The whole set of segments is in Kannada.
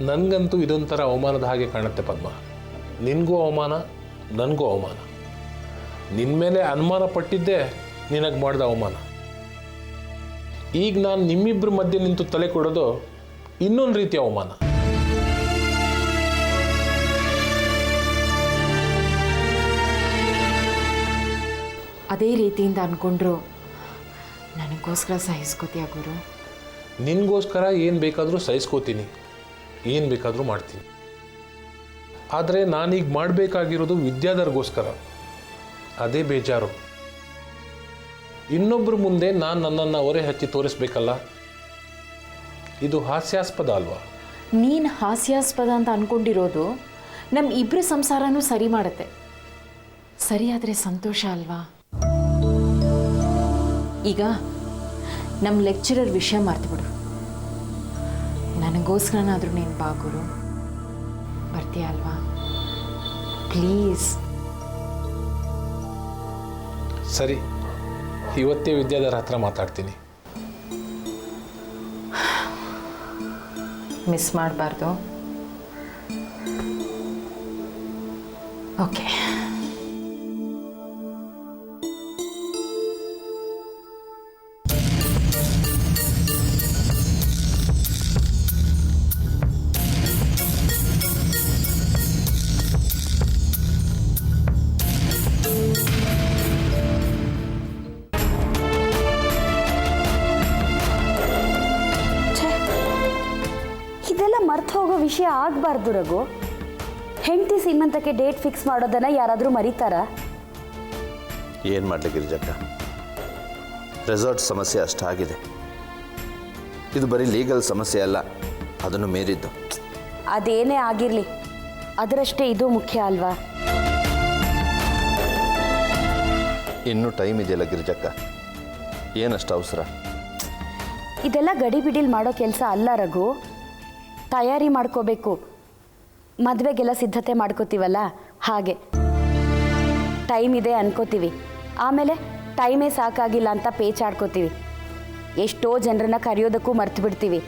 ನನಗಂತೂ ಇದೊಂಥರ ಅವಮಾನದ ಹಾಗೆ ಕಾಣುತ್ತೆ ಪದ್ಮ. ನಿನಗೂ ಅವಮಾನ, ನನಗೂ ಅವಮಾನ. ನಿನ್ನ ಮೇಲೆ ಅನುಮಾನ ಪಟ್ಟಿದ್ದೇ ನಿನಗೆ ಮಾಡಿದ ಅವಮಾನ. ಈಗ ನಾನು ನಿಮ್ಮಿಬ್ಬರ ಮಧ್ಯೆ ನಿಂತು ತಲೆ ಕೊಡೋದು ಇನ್ನೊಂದು ರೀತಿಯ ಅವಮಾನ. ಅದೇ ರೀತಿಯಿಂದ ಅಂದ್ಕೊಂಡ್ರು ನನಗೋಸ್ಕರ ಸಹಿಸ್ಕೋತೀಯ ಗುರು? ನಿನಗೋಸ್ಕರ ಏನು ಬೇಕಾದರೂ ಸಹಿಸ್ಕೋತೀನಿ, ಏನು ಬೇಕಾದರೂ ಮಾಡ್ತೀನಿ. ಆದರೆ ನಾನೀಗ ಮಾಡಬೇಕಾಗಿರೋದು ವಿದ್ಯಾಧರ್ಗೋಸ್ಕರ. ಅದೇ ಬೇಜಾರು. ಇನ್ನೊಬ್ಬರ ಮುಂದೆ ನಾನು ನನ್ನನ್ನು ಹೊರೆ ಹಚ್ಚಿ ತೋರಿಸ್ಬೇಕಲ್ಲ. ಇದು ಹಾಸ್ಯಾಸ್ಪದ ಅಲ್ವಾ? ನೀನು ಹಾಸ್ಯಾಸ್ಪದ ಅಂತ ಅಂದ್ಕೊಂಡಿರೋದು ನಮ್ಮ ಇಬ್ಬರ ಸಂಸಾರನೂ ಸರಿ ಮಾಡುತ್ತೆ. ಸರಿಯಾದರೆ ಸಂತೋಷ ಅಲ್ವಾ? ಈಗ ನಮ್ಮ ಲೆಕ್ಚರರ್ ವಿಷಯ ಮರ್ತುಬಿಡು. ನನಗೋಸ್ಕರನಾದರೂ ನೀನು ಬಾ ಗುರು. ಬರ್ತೀಯ ಅಲ್ವಾ? ಪ್ಲೀಸ್. ಸರಿ, ಇವತ್ತೇ ವಿದ್ಯಾಧರ ಹತ್ರ ಮಾತಾಡ್ತೀನಿ. ಮಿಸ್ ಮಾಡಬಾರ್ದು. ಓಕೆ. ಮರ್ತು ಹೋಗೋ ವಿಷಯ ಆಗಬಾರ್ದು ರಘು. ಹೆಂಡತಿ ಸೀಮಂತಕ್ಕೆ ಡೇಟ್ ಫಿಕ್ಸ್ ಮಾಡೋದನ್ನ ಯಾರಾದರೂ ಮರೀತಾರಾ? ಏನು ಮಾಡಲಿ ಗಿರಿಜಕ್ಕ, ರೆಸಾರ್ಟ್ ಸಮಸ್ಯೆ ಅಷ್ಟಾಗಿದೆ. ಇದು ಬರೀ ಲೀಗಲ್ ಸಮಸ್ಯೆ ಅಲ್ಲ, ಅದನ್ನು ಮೀರಿದ್ದು. ಅದೇನೇ ಆಗಿರಲಿ, ಅದರಷ್ಟೇ ಇದು ಮುಖ್ಯ ಅಲ್ವಾ? ಇನ್ನೂ ಟೈಮ್ ಇದೆಯಲ್ಲ ಗಿರಿಜಕ್ಕ, ಏನಷ್ಟು ಅವಸರ? ಇದೆಲ್ಲ ಗಡಿಬಿಡಿಲಿ ಮಾಡೋ ಕೆಲಸ ಅಲ್ಲ ರಘು. ತಯಾರಿ ಮಾಡ್ಕೋಬೇಕು. ಮದುವೆಗೆಲ್ಲ ಸಿದ್ಧತೆ ಮಾಡ್ಕೋತೀವಲ್ಲ ಹಾಗೆ. ಟೈಮ್ ಇದೆ ಅನ್ಕೋತೀವಿ, ಆಮೇಲೆ ಟೈಮೇ ಸಾಕಾಗಿಲ್ಲ ಅಂತ ಪೇಚಾಡ್ಕೋತೀವಿ. ಎಷ್ಟೋ ಜನರನ್ನ ಕರೆಯೋದಕ್ಕೂ ಮರ್ತು ಬಿಡ್ತೀವಿ.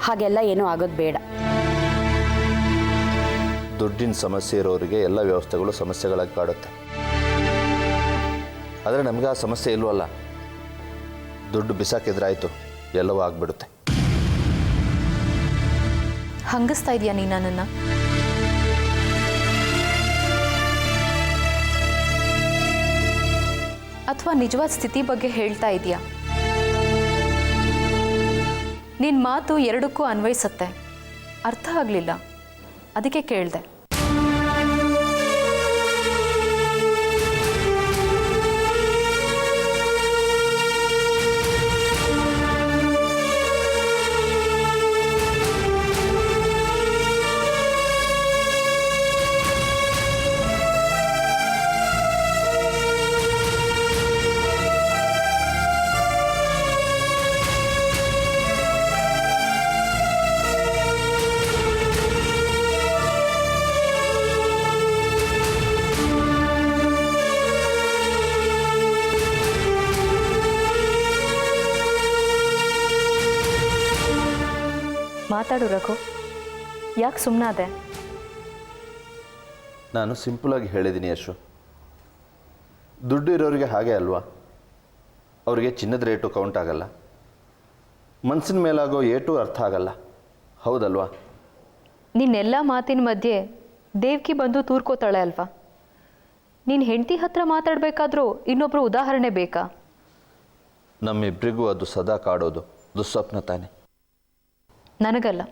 ಹಾಗೆಲ್ಲ ಏನೂ ಆಗೋದು ಬೇಡ. ದುಡ್ಡಿನ ಸಮಸ್ಯೆ ಇರೋರಿಗೆ ಎಲ್ಲ ವ್ಯವಸ್ಥೆಗಳು ಸಮಸ್ಯೆಗಳಾಗಿ ಕಾಡುತ್ತೆ. ಆದರೆ ನಮಗೆ ಆ ಸಮಸ್ಯೆ ಇಲ್ವಲ್ಲ. ದುಡ್ಡು ಬಿಸಾಕಿದ್ರಾಯ್ತು, ಎಲ್ಲವೂ ಆಗ್ಬಿಡುತ್ತೆ. ಹಂಗಿಸ್ತಾ ಇದೆಯಾ ನೀ ನನ್ನನ್ನು? ಅಥವಾ ನಿಜವಾದ ಸ್ಥಿತಿ ಬಗ್ಗೆ ಹೇಳ್ತಾ ಇದೆಯಾ? ನಿನ್ನ ಮಾತು ಎರಡಕ್ಕೂ ಅನ್ವಯಿಸುತ್ತೆ. ಅರ್ಥ ಆಗಲಿಲ್ಲ, ಅದಕ್ಕೆ ಕೇಳಿದೆ. ಮಾತಾಡು ರಘು, ಯಾಕೆ ಸುಮ್ಮನಾದೆ? ನಾನು ಸಿಂಪಲಾಗಿ ಹೇಳಿದ್ದೀನಿ ಯಶು. ದುಡ್ಡು ಇರೋರಿಗೆ ಹಾಗೆ ಅಲ್ವಾ? ಅವರಿಗೆ ಚಿನ್ನದ ರೇಟು ಕೌಂಟ್ ಆಗಲ್ಲ, ಮನಸ್ಸಿನ ಮೇಲಾಗೋ ಏಟು ಅರ್ಥ ಆಗಲ್ಲ. ಹೌದಲ್ವಾ? ನಿನ್ನೆಲ್ಲ ಮಾತಿನ ಮಧ್ಯೆ ದೇವ್ಕಿ ಬಂದು ತೂರ್ಕೋತಾಳೆ ಅಲ್ವಾ? ನೀನು ಹೆಂಡತಿ ಹತ್ರ ಮಾತಾಡಬೇಕಾದ್ರೂ ಇನ್ನೊಬ್ಬರು ಉದಾಹರಣೆ ಬೇಕಾ? ನಮ್ಮಿಬ್ಬರಿಗೂ ಅದು ಸದಾ ಕಾಡೋದು ದುಸ್ವಪ್ನ ತಾನೆ. ನನಗಲ್ಲ,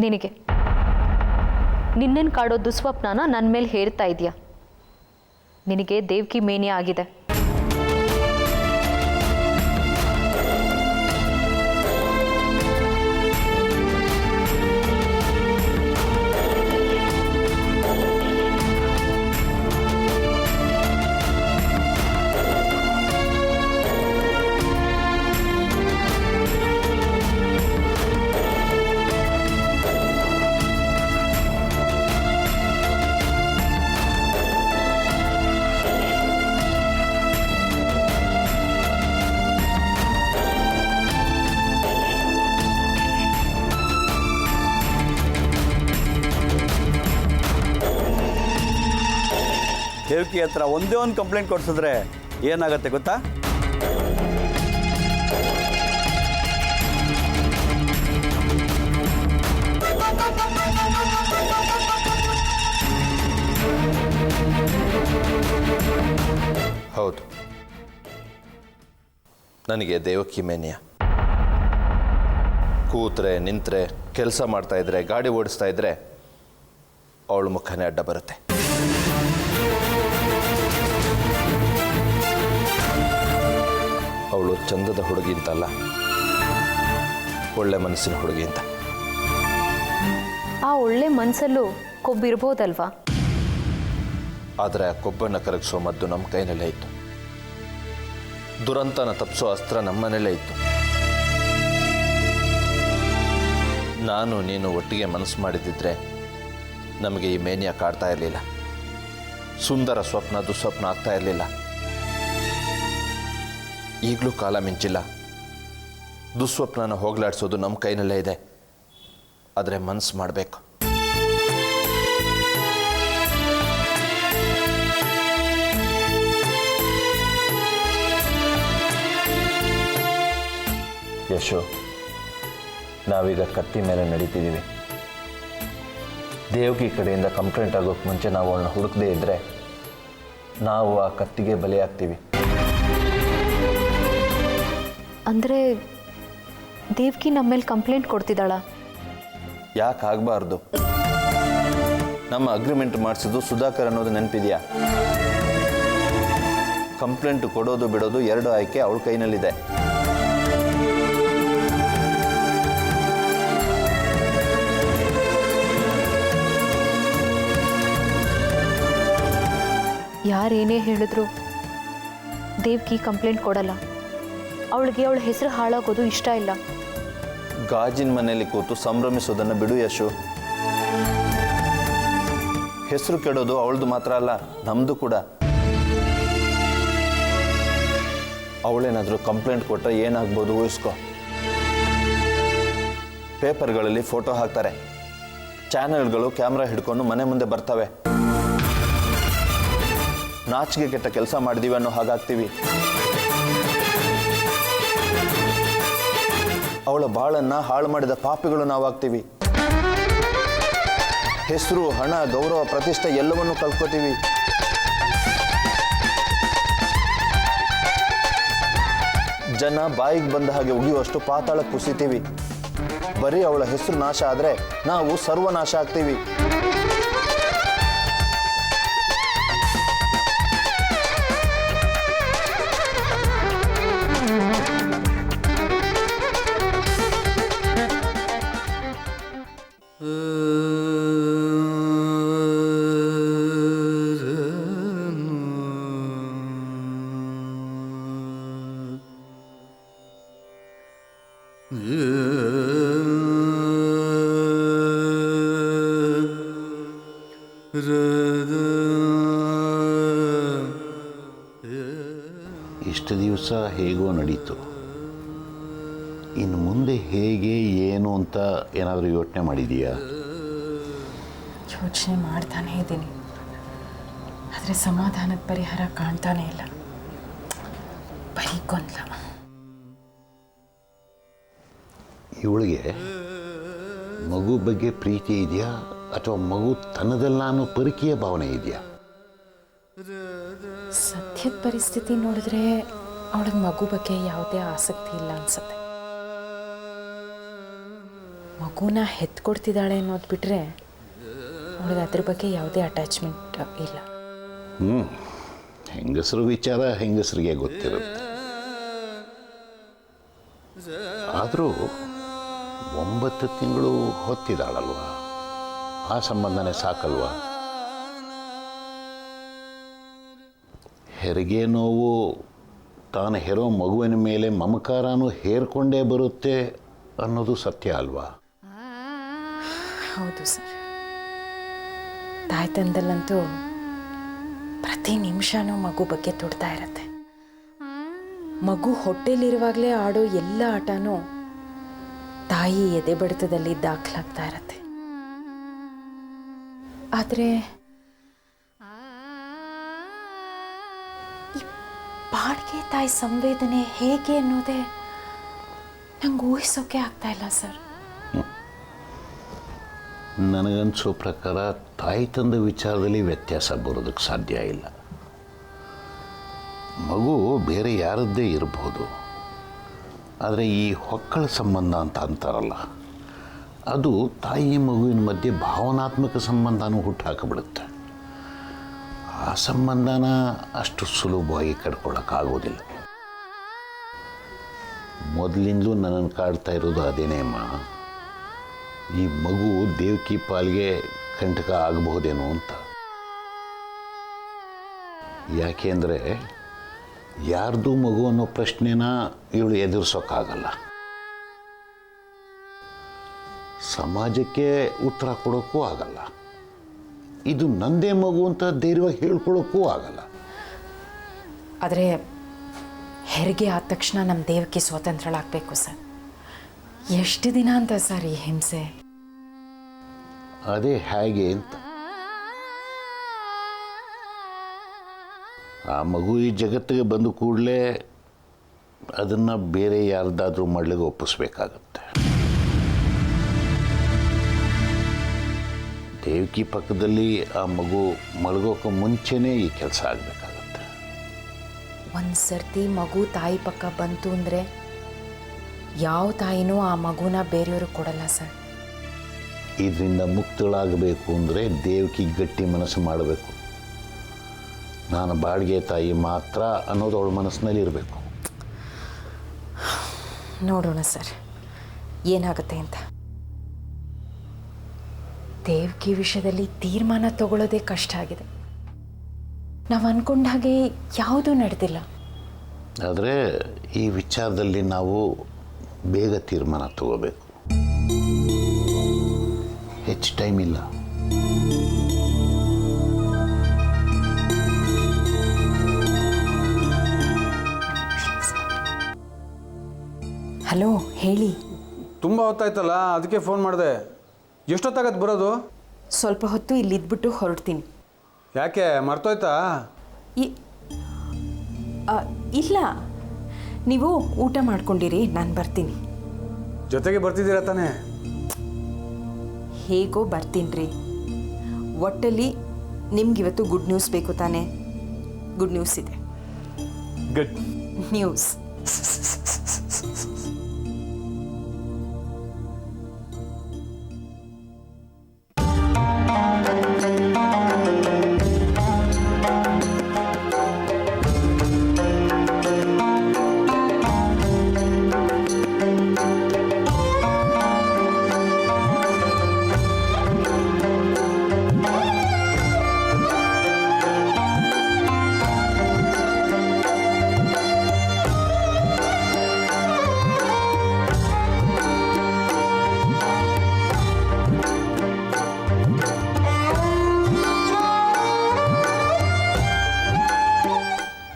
ನಿನಗೆ. ನಿನ್ನೇನು ಕಾಡೋ ದುಸ್ವಪ್ನನ ನನ್ನ ಮೇಲೆ ಹೇರ್ತಾ ಇದೆಯಾ? ನಿನಗೆ ದೇವ್ಕಿ ಮೇನಿಯಾ ಆಗಿದೆ. ದೇವಕಿ ಹತ್ರ ಒಂದೇ ಒಂದು ಕಂಪ್ಲೇಂಟ್ ಕೊಡಿಸಿದ್ರೆ ಏನಾಗುತ್ತೆ ಗೊತ್ತಾ? ಹೌದು, ನನಗೆ ದೇವಕಿ ಮೇನಿಯ. ಕೂತ್ರೆ ನಿಂತರೆ, ಕೆಲಸ ಮಾಡ್ತಾ ಇದ್ರೆ, ಗಾಡಿ ಓಡಿಸ್ತಾ ಇದ್ರೆ ಅವಳ ಮುಖನೇ ಅಡ್ಡ ಬರುತ್ತೆ. ಅವಳು ಚಂದದ ಹುಡುಗಿ ಅಂತಲ್ಲ, ಒಳ್ಳೆ ಮನಸ್ಸಿನ ಹುಡುಗಿ ಅಂತ. ಆ ಒಳ್ಳೆ ಮನಸ್ಸಲ್ಲೂ ಕೊಬ್ಬಿರ್ಬೋದಲ್ವಾ? ಆದರೆ ಆ ಕೊಬ್ಬನ್ನು ಕರಗಿಸೋ ಮದ್ದು ನಮ್ಮ ಕೈನಲ್ಲೇ ಇತ್ತು. ದುರಂತನ ತಪ್ಪಿಸೋ ಅಸ್ತ್ರ ನಮ್ಮನೇಲೇ ಇತ್ತು. ನಾನು ನೀನು ಒಟ್ಟಿಗೆ ಮನಸ್ಸು ಮಾಡಿದ್ದಿದ್ರೆ ನಮಗೆ ಈ ಮೇನಿಯ ಕಾಡ್ತಾ ಇರಲಿಲ್ಲ. ಸುಂದರ ಸ್ವಪ್ನ ದುಸ್ವಪ್ನ ಆಗ್ತಾ ಇರಲಿಲ್ಲ. ಈಗಲೂ ಕಾಲ ಮಿಂಚಿಲ್ಲ. ದುಸ್ವಪ್ನನ ಹೋಗಲಾಡಿಸೋದು ನಮ್ಮ ಕೈನಲ್ಲೇ ಇದೆ. ಆದರೆ ಮನಸ್ಸು ಮಾಡಬೇಕು. ಯಶು, ನಾವೀಗ ಕತ್ತಿ ಮೇಲೆ ನಡೀತಿದ್ದೀವಿ. ದೇವಕಿ ಕಡೆಯಿಂದ ಕಂಪ್ಲೇಂಟ್ ಆಗೋಕ್ಕೆ ಮುಂಚೆ ನಾವು ಅವಳನ್ನ ಹುಡುಕದೇ ಇದ್ದರೆ ನಾವು ಆ ಕತ್ತಿಗೆ ಬಲಿಯಾಗ್ತೀವಿ. ಅಂದರೆ ದೇವಕಿ ನಮ್ಮ ಮೇಲೆ ಕಂಪ್ಲೇಂಟ್ ಕೊಡ್ತಿದ್ದಾಳ? ಯಾಕೆ ಆಗಬಾರ್ದು? ನಮ್ಮ ಅಗ್ರಿಮೆಂಟ್ ಮಾಡಿಸಿದ್ದು ಸುಧಾಕರ್ ಅನ್ನೋದು ನೆನಪಿದೆಯಾ? ಕಂಪ್ಲೇಂಟ್ ಕೊಡೋದು ಬಿಡೋದು ಎರಡು ಆಯ್ಕೆ ಅವಳ ಕೈನಲ್ಲಿದೆ. ಯಾರೇನೇ ಹೇಳಿದ್ರು ದೇವಕಿ ಕಂಪ್ಲೇಂಟ್ ಕೊಡಲ್ಲ. ಅವಳಿಗೆ ಅವಳ ಹೆಸರು ಹಾಳಾಗೋದು ಇಷ್ಟ ಇಲ್ಲ. ಗಾಜಿನ ಮನೆಯಲ್ಲಿ ಕೂತು ಸಂಭ್ರಮಿಸೋದನ್ನು ಬಿಡು ಯಶು. ಹೆಸರು ಕೆಡೋದು ಅವಳದು ಮಾತ್ರ ಅಲ್ಲ, ನಮ್ಮದು ಕೂಡ. ಅವಳೇನಾದರೂ ಕಂಪ್ಲೇಂಟ್ ಕೊಟ್ಟರೆ ಏನಾಗ್ಬೋದು ಊಹಿಸ್ಕೊ. ಪೇಪರ್ಗಳಲ್ಲಿ ಫೋಟೋ ಹಾಕ್ತಾರೆ, ಚಾನೆಲ್ಗಳು ಕ್ಯಾಮ್ರಾ ಹಿಡ್ಕೊಂಡು ಮನೆ ಮುಂದೆ ಬರ್ತವೆ. ನಾಚಿಕೆ ಕೆಟ್ಟ ಕೆಲಸ ಮಾಡಿದೀವಿ ಅನ್ನೋ ಹಾಗಾಗ್ತೀವಿ. ಅವಳ ಬಾಳನ್ನ ಹಾಳು ಮಾಡಿದ ಪಾಪಿಗಳು ನಾವಾಗ್ತೀವಿ. ಹೆಸರು, ಹಣ, ಗೌರವ, ಪ್ರತಿಷ್ಠೆ ಎಲ್ಲವನ್ನೂ ಕಳ್ಕೊತೀವಿ. ಜನ ಬಾಯಿಗೆ ಬಂದ ಹಾಗೆ ಉಗಿಯುವಷ್ಟು ಪಾತಾಳಕ್ಕೆ ಕುಸಿತೀವಿ. ಬರೀ ಅವಳ ಹೆಸರು ನಾಶ ಆದರೆ ನಾವು ಸರ್ವನಾಶ ಆಗ್ತೀವಿ. ಇಷ್ಟು ದಿವಸ ಹೇಗೋ ನಡೀತು. ಇನ್ನು ಮುಂದೆ ಹೇಗೆ ಏನು ಅಂತ ಏನಾದರೂ ಯೋಚನೆ ಮಾಡಿದೀಯಾ? ಯೋಚನೆ ಮಾಡ್ತಾನೇ ಇದ್ದೀನಿ, ಆದರೆ ಸಮಾಧಾನದ ಪರಿಹಾರ ಕಾಣ್ತಾನೇ ಇಲ್ಲ. ಬರೀ ಗೊಂದಲ. ಇವಳಿಗೆ ಮಗು ಬಗ್ಗೆ ಪ್ರೀತಿ ಇದೆಯಾ ಅಥವಾ ಮಗು ತನ್ನದಲ್ಲ ಅನ್ನೋ ಪರಕೀಯ ಭಾವನೆ ಇದೆಯಾ? ಸದ್ಯದ ಪರಿಸ್ಥಿತಿ ನೋಡಿದ್ರೆ ಅವಳಿಗೆ ಮಗು ಬಗ್ಗೆ ಯಾವುದೇ ಆಸಕ್ತಿ ಇಲ್ಲ ಅನ್ಸುತ್ತೆ. ಮಗುನ ಹೆತ್ಕೊಡ್ತಿದ್ದಾಳೆ ಅನ್ನೋದು ಬಿಟ್ಟರೆ ಅವಳಿಗೆ ಅದ್ರ ಬಗ್ಗೆ ಯಾವುದೇ ಅಟ್ಯಾಚ್ಮೆಂಟ್ ಇಲ್ಲ. ಹೆಂಗಸರು ವಿಚಾರ ಹೆಂಗಸರಿಗೆ ಗೊತ್ತಿರುತ್ತೆ. ಆದರೂ 9 ತಿಂಗಳು ಹೊತ್ತಿದ್ದಾಳಲ್ವ, ಆ ಸಂಬಂಧನೇ ಸಾಕಲ್ವಾ? ಹೆರಿಗೆ ನೋವು ತಾನು ಹೆರೋ ಮಗುವಿನ ಮೇಲೆ ಮಮಕಾರನೂ ಹೇರ್ಕೊಂಡೇ ಬರುತ್ತೆ ಅನ್ನೋದು ಸತ್ಯ ಅಲ್ವಾ? ಹೌದು ಸರ್. ತಾಯ್ತನದಲ್ಲಂತೂ ಪ್ರತಿ ನಿಮಿಷನೂ ಮಗು ಬಗ್ಗೆ ತುಡ್ತಾ ಇರತ್ತೆ. ಮಗು ಹೊಟ್ಟೆಲಿರುವಾಗಲೇ ಆಡೋ ಎಲ್ಲ ಆಟನೂ ತಾಯಿ ಎದೆ ಬಡಿತದಲ್ಲಿ ದಾಖಲಾಗ್ತಾ ಇರತ್ತೆ. ತಂದೆ ತಾಯಿ ಸಂವೇದನೆ ಹೇಗೆ ಅನ್ನೋದೇ ನಂಗೆ ಊಹಿಸೋಕೆ ಆಗ್ತಾ ಇಲ್ಲ ಸರ್. ನನಗನ್ಸೋ ಪ್ರಕಾರ ತಾಯಿ ತಂದೆ ವಿಚಾರದಲ್ಲಿ ವ್ಯತ್ಯಾಸ ಬರೋದಕ್ಕೆ ಸಾಧ್ಯ ಇಲ್ಲ. ಮಗು ಬೇರೆ ಯಾರದ್ದೇ ಇರಬಹುದು, ಆದರೆ ಈ ಹೊಕ್ಕಳ ಸಂಬಂಧ ಅಂತ ಅಂತಾರಲ್ಲ, ಅದು ತಾಯಿ ಮಗುವಿನ ಮಧ್ಯೆ ಭಾವನಾತ್ಮಕ ಸಂಬಂಧನೂ ಹುಟ್ಟುಹಾಕಿಬಿಡುತ್ತೆ. ಆ ಸಂಬಂಧನ ಅಷ್ಟು ಸುಲಭವಾಗಿ ಕಟ್ಕೊಳ್ಳೋಕ್ಕಾಗೋದಿಲ್ಲ. ಮೊದಲಿಂದಲೂ ನನ್ನನ್ನು ಕಾಡ್ತಾ ಇರೋದು ಅದೇನೇ ಅಮ್ಮ, ಈ ಮಗು ದೇವಕಿ ಪಾಲಿಗೆ ಕಂಟಕ ಆಗಬಹುದೇನೋ ಅಂತ. ಯಾಕೆಂದರೆ ಯಾರ್ದು ಮಗು ಅನ್ನೋ ಪ್ರಶ್ನೆನ ಇವಳು ಎದುರಿಸೋಕ್ಕಾಗಲ್ಲ. ಸಮಾಜಕ್ಕೆ ಉತ್ತರ ಕೊಡೋಕ್ಕೂ ಆಗಲ್ಲ. ಇದು ನಂದೇ ಮಗು ಅಂತ ಧೈರ್ಯವಾಗಿ ಹೇಳ್ಕೊಳ್ಳೋಕ್ಕೂ ಆಗಲ್ಲ. ಆದರೆ ಹೆರಿಗೆ ಆದ ತಕ್ಷಣ ನಮ್ಮ ದೇವಕ್ಕೆ ಸ್ವತಂತ್ರಳಾಗಬೇಕು ಸರ್. ಎಷ್ಟು ದಿನ ಅಂತ ಸರ್ ಈ ಹಿಂಸೆ? ಅದೇ ಹೇಗೆ ಅಂತ. ಆ ಮಗು ಈ ಜಗತ್ತಿಗೆ ಬಂದ ಕೂಡಲೇ ಅದನ್ನು ಬೇರೆ ಯಾರ್ದಾದ್ರೂ ಮಾಡ್ಲಿಕ್ಕೆ ಒಪ್ಪಿಸ್ಬೇಕಾಗತ್ತೆ. ದೇವಕಿ ಪಕ್ಕದಲ್ಲಿ ಆ ಮಗು ಮಲಗೋಕೆ ಮುಂಚೆನೇ ಈ ಕೆಲಸ ಆಗಬೇಕಾಗತ್ತೆ. ಒಂದು ಸರ್ತಿ ಮಗು ತಾಯಿ ಪಕ್ಕ ಬಂತು ಅಂದರೆ ಯಾವ ತಾಯಿನೂ ಆ ಮಗುನ ಬೇರೆಯವ್ರಿಗೆ ಕೊಡಲ್ಲ ಸರ್. ಇದರಿಂದ ಮುಕ್ತಳಾಗಬೇಕು ಅಂದರೆ ದೇವಕಿ ಗಟ್ಟಿ ಮನಸ್ಸು ಮಾಡಬೇಕು. ನಾನು ಬಾಡಿಗೆ ತಾಯಿ ಮಾತ್ರ ಅನ್ನೋದು ಅವಳ ಮನಸ್ಸಿನಲ್ಲಿ ಇರಬೇಕು. ನೋಡೋಣ ಸರ್ ಏನಾಗುತ್ತೆ ಅಂತ. ದೇವಕಿ ವಿಷಯದಲ್ಲಿ ತೀರ್ಮಾನ ತಗೊಳ್ಳೋದೇ ಕಷ್ಟ ಆಗಿದೆ. ನಾವು ಅಂದ್ಕೊಂಡ ಹಾಗೆ ಯಾವುದೂ ನಡೆದಿಲ್ಲ. ಆದರೆ ಈ ವಿಚಾರದಲ್ಲಿ ನಾವು ಬೇಗ ತೀರ್ಮಾನ ತಗೋಬೇಕು. ಹೆಚ್ಚು ಟೈಮ್ ಇಲ್ಲ. ಹಲೋ ಹೇಳಿ. ತುಂಬ ಹೊತ್ತಾಯ್ತಲ್ಲ, ಅದಕ್ಕೆ ಫೋನ್ ಮಾಡಿದೆ. ಎಷ್ಟೊತ್ತಾಗತ್ತೆ ಬರೋದು? ಸ್ವಲ್ಪ ಹೊತ್ತು ಇಲ್ಲಿದ್ಬಿಟ್ಟು ಹೊರಡ್ತೀನಿ. ಯಾಕೆ ಮರ್ತೋಯ್ತಾ? ಇಲ್ಲ, ನೀವು ಊಟ ಮಾಡ್ಕೊಂಡಿರಿ, ನಾನು ಬರ್ತೀನಿ. ಜೊತೆಗೆ ಬರ್ತಿದ್ದೀರಾ ತಾನೇ? ಹೇಗೋ ಬರ್ತೀನಿ ರೀ. ಒಟ್ಟಲ್ಲಿ ನಿಮ್ಗಿವತ್ತು ಗುಡ್ ನ್ಯೂಸ್ ಬೇಕು ತಾನೇ? ಗುಡ್ ನ್ಯೂಸ್ ಇದೆ. Good news.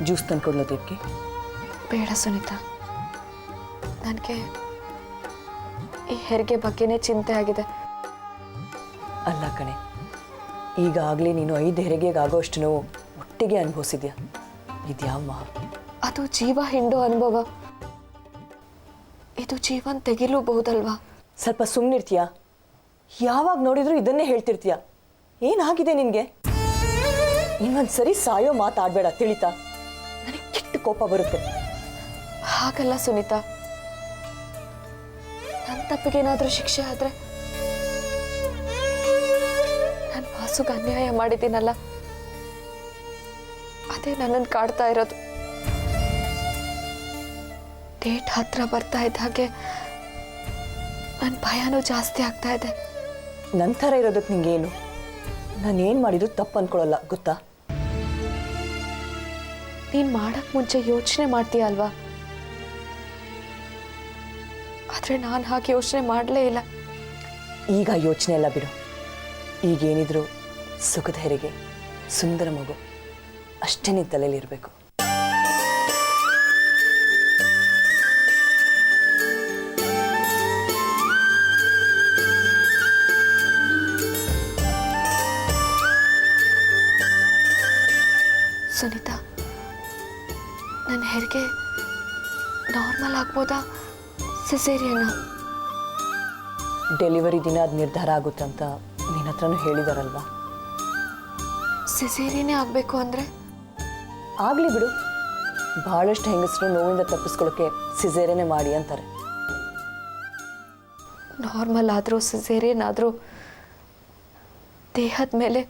ಜ್ಯೂಸ್ ತಂದ್ಕೊಡ್ಲೋದಕ್ಕೆ? ಬೇಡ ಸುನೀತಾ, ನನಗೆ ಈ ಹೆರಿಗೆ ಬಗ್ಗೆನೇ ಚಿಂತೆ ಆಗಿದೆ. ಅಲ್ಲ ಕಣೆ, ಈಗಾಗಲೇ ನೀನು 5 ಹೆರಿಗೆಗೆ ಆಗೋಷ್ಟು ನೋವು ಒಟ್ಟಿಗೆ ಅನುಭವಿಸಿದ್ಯಾ. ಇದ್ಯಾವ ಅದು ಜೀವ ಹಿಂಡೋ ಅನುಭವ. ಇದು ಜೀವನ ತೆಗಿಲೂಬಹುದಲ್ವಾ? ಸ್ವಲ್ಪ ಸುಮ್ಮನಿರ್ತೀಯಾ? ಯಾವಾಗ ನೋಡಿದ್ರು ಇದನ್ನೇ ಹೇಳ್ತಿರ್ತೀಯ. ಏನಾಗಿದೆ ನಿನಗೆ? ಇನ್ನೊಂದು ಸರಿ ಸಾಯೋ ಮಾತಾಡಬೇಡ, ತಿಳಿತಾ? ನನಗೆ ಕೆಟ್ಟ ಕೋಪ ಬರುತ್ತೆ. ಹಾಗಲ್ಲ ಸುನೀತಾ, ನನ್ನ ತಪ್ಪಿಗೇನಾದರೂ ಶಿಕ್ಷೆ ಆದರೆ ನಾನು ವಾಸುಗೆ ಅನ್ಯಾಯ ಮಾಡಿದ್ದೀನಲ್ಲ, ಅದೇ ನನ್ನನ್ನು ಕಾಡ್ತಾ ಇರೋದು. ಡೇಟ್ ಹತ್ರ ಬರ್ತಾ ಇದ್ದ ಹಾಗೆ ನನ್ನ ಭಯನೂ ಜಾಸ್ತಿ ಆಗ್ತಾ ಇದೆ. ನಂತರ ಇರೋದಕ್ಕೆ ನಿಂಗೇನು? ನಾನೇನು ಮಾಡಿದ್ರು ತಪ್ಪು ಅಂದ್ಕೊಳ್ಳಲ್ಲ, ಗೊತ್ತಾ? ನೀನು ಮಾಡಕ್ ಮುಂಚೆ ಯೋಚನೆ ಮಾಡ್ತೀಯ ಅಲ್ವಾ? ಆದರೆ ನಾನು ಹಾಗೆ ಯೋಚನೆ ಮಾಡಲೇ ಇಲ್ಲ. ಈಗ ಯೋಚನೆ ಎಲ್ಲ ಬಿಡು. ಈಗೇನಿದ್ರು ಸುಖದ ಹೆರಿಗೆ, ಸುಂದರ ಮಗು ಅಷ್ಟೇ ನಿನ್ನ ತಲೆಯಲ್ಲಿರಬೇಕು. ಸುನೀತಾ, ನನ್ನ ಹೆರಿಗೆ ನಾರ್ಮಲ್ ಆಗ್ಬೋದಾ ಸಿಸೇರಿಯನ್ನ? ಡೆಲಿವರಿ ದಿನ ಅದು ನಿರ್ಧಾರ ಆಗುತ್ತಂತ ನಿನ್ನ ಹತ್ರನೂ ಹೇಳಿದಾರಲ್ವಾ? ಸಿಸೇರಿಯನ್ನೇ ಆಗಬೇಕು ಅಂದರೆ? ಆಗಲಿ ಬಿಡು, ಭಾಳಷ್ಟು ಹೆಂಗಸರು ನೋವಿಂದ ತಪ್ಪಿಸ್ಕೊಳ್ಳೋಕ್ಕೆ ಸಿಸೇರಿಯನ್ನೇ ಮಾಡಿ ಅಂತಾರೆ. ನಾರ್ಮಲ್ ಆದರೂ ಸಿಸೇರಿಯನ್ ಆದರೂ ದೇಹದ ಮೇಲೆ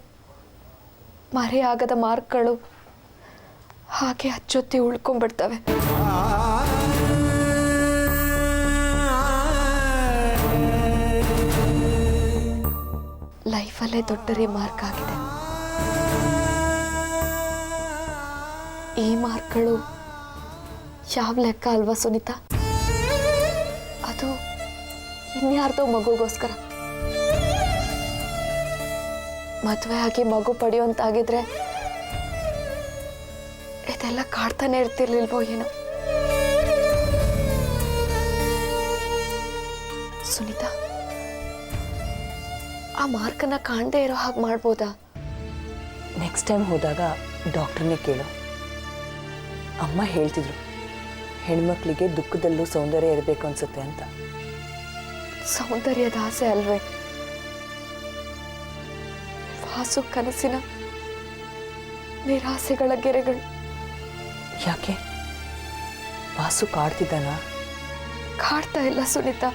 ಮರೆಯಾಗದ ಮಾರ್ಕ್ಗಳು ಹಾಗೆ ಅಚ್ಚೊತ್ತಿ ಉಳ್ಕೊಂಡ್ಬಿಡ್ತವೆ. ಲೈಫಲ್ಲೇ ದೊಡ್ಡ ರಿಮಾರ್ಕ್ ಆಗಿದೆ. ಈ ಮಾರ್ಕ್ಗಳು ಯಾವ ಲೆಕ್ಕ ಅಲ್ವಾ ಸುನೀತಾ? ಅದು ಇನ್ಯಾರ್ದೋ ಮಗುಗೋಸ್ಕರ. ಮದುವೆ ಆಗಿ ಮಗು ಪಡೆಯುವಂತಾಗಿದ್ರೆ ಇದೆಲ್ಲ ಕಾಡ್ತಾನೆ ಇರ್ತಿರ್ಲಿಲ್ವೋ ಏನೋ. ಸುನೀತಾ, ಆ ಮಾರ್ಕನ್ನ ಕಾಣದೇ ಇರೋ ಹಾಗೆ ಮಾಡ್ಬೋದಾ? ನೆಕ್ಸ್ಟ್ ಟೈಮ್ ಹೋದಾಗ ಡಾಕ್ಟ್ರನ್ನೇ ಕೇಳು. ಅಮ್ಮ ಹೇಳ್ತಿದ್ರು ಹೆಣ್ಮಕ್ಳಿಗೆ ದುಃಖದಲ್ಲೂ ಸೌಂದರ್ಯ ಇರಬೇಕು ಅನ್ಸುತ್ತೆ ಅಂತ. ಸೌಂದರ್ಯದ ಆಸೆ ಅಲ್ವೇ ವಾಸು ಕನಸಿನ ನಿರಾಸೆಗಳ ಗೆರೆಗಳು. ಯಾಕೆ ವಾಸು ಕಾಡ್ತಿದ್ದಾನ? ಕಾಡ್ತಾ ಇಲ್ಲ ಸುನೀತಾ.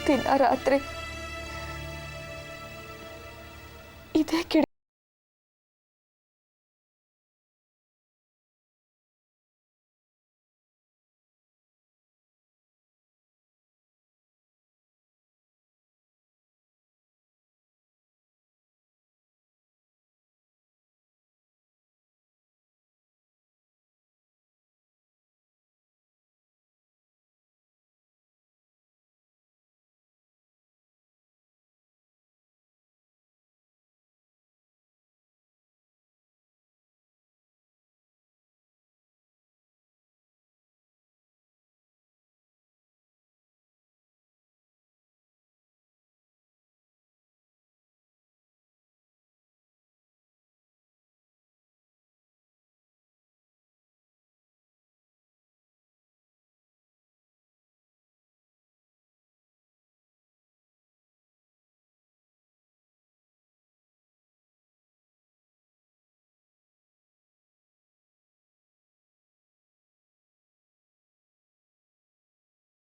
ದಿನ ರಾತ್ರಿ ಇದೇ ಕಿಡಿ